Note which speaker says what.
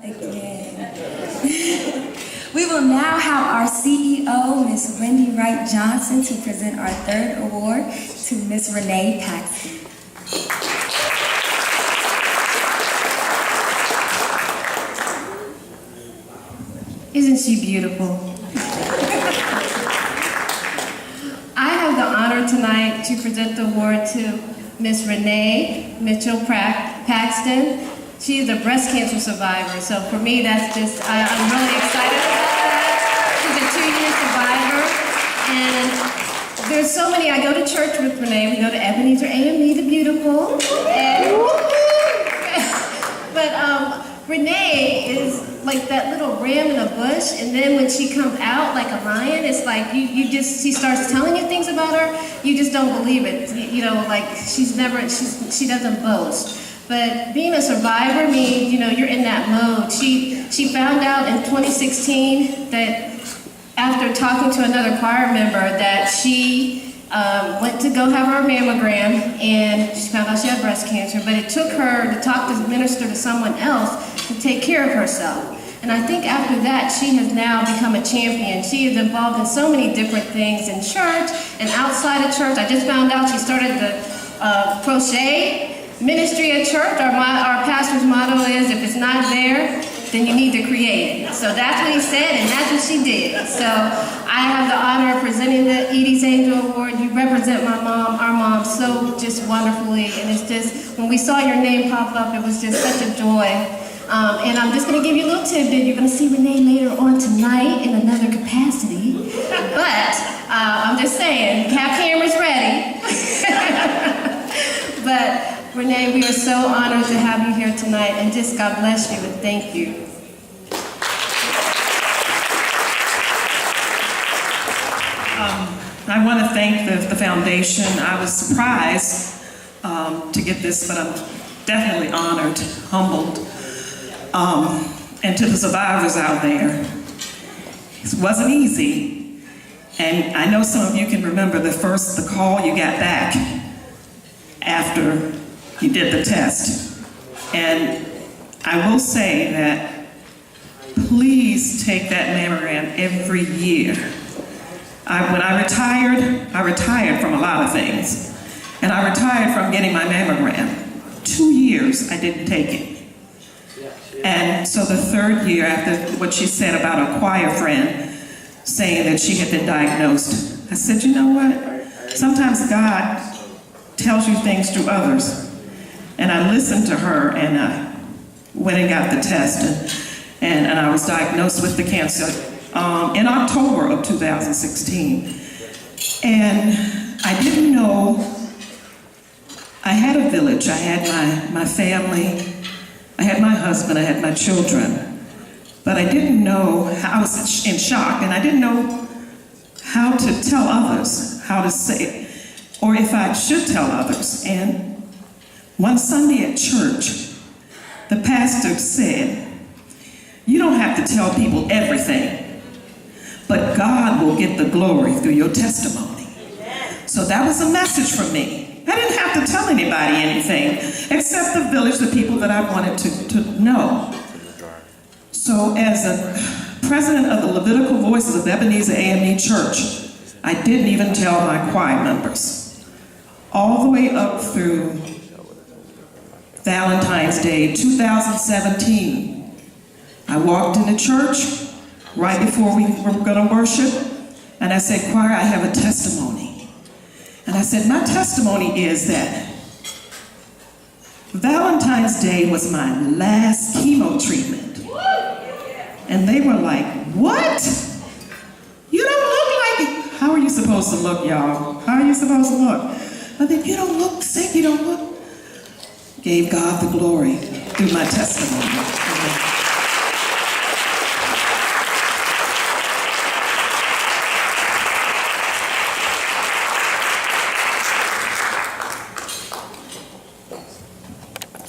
Speaker 1: Again. We will now have our CEO, Ms. Wendy Wright Johnson, to present our third award to Ms. Renee Paxton.
Speaker 2: Isn't she beautiful? I have the honor tonight to present the award to Ms. Renee Mitchell Paxton. She is a breast cancer survivor, so for me that's just, I'm really excited about that. She's a 2-year survivor, and there's so many. I go to church with Renee. We go to Ebenezer AME the Beautiful. But Renee is like that little ram in a bush, and then when she comes out like a lion, it's like she starts telling you things about her, you just don't believe it. You know, like she doesn't boast. But being a survivor means, you're in that mode. She found out in 2016 that after talking to another choir member that she went to go have her mammogram, and she found out she had breast cancer, but it took her to talk to minister to someone else to take care of herself. And I think after that, she has now become a champion. She is involved in so many different things in church and outside of church. I just found out she started the crochet ministry at church. Our pastor's motto is, if it's not there, then you need to create it. So that's what he said, and that's what she did. So I have the honor of presenting the Edie's Angel Award. You represent my mom, our mom, so just wonderfully. And it's just, when we saw your name pop up, it was just such a joy. And I'm just going to give you a little tidbit. You're going to see Renee later on tonight in another capacity. But I'm just saying, have cameras ready. But Renee, we are so honored to have you here tonight, and just God bless you and thank you.
Speaker 3: I want to thank the foundation. I was surprised to get this, but I'm definitely honored, humbled. And to the survivors out there, it wasn't easy. And I know some of you can remember the call you got back after you did the test. And I will say that please take that mammogram every year. When I retired from a lot of things. And I retired from getting my mammogram. 2 years I didn't take it. And so the third year, after what she said about a choir friend saying that she had been diagnosed, I said, you know what? Sometimes God tells you things through others. And I listened to her, and I went and got the test, and I was diagnosed with the cancer in October of 2016. And I didn't know, I had a village, I had my family, I had my husband, I had my children, but I didn't know, I was in shock, and I didn't know how to tell others, how to say it, or if I should tell others. And one Sunday at church, the pastor said, you don't have to tell people everything, but God will get the glory through your testimony. So that was a message from me. I didn't have to tell anybody anything, except the village, the people that I wanted to know. So as a president of the Levitical Voices of Ebenezer AME Church, I didn't even tell my choir members. All the way up through Valentine's Day 2017, I walked into church right before we were going to worship, and I said, choir, I have a testimony. And I said, my testimony is that Valentine's Day was my last chemo treatment. And they were like, what? You don't look like it. How are you supposed to look, y'all? How are you supposed to look? I said, you don't look sick, you don't look. Gave God the glory through my testimony.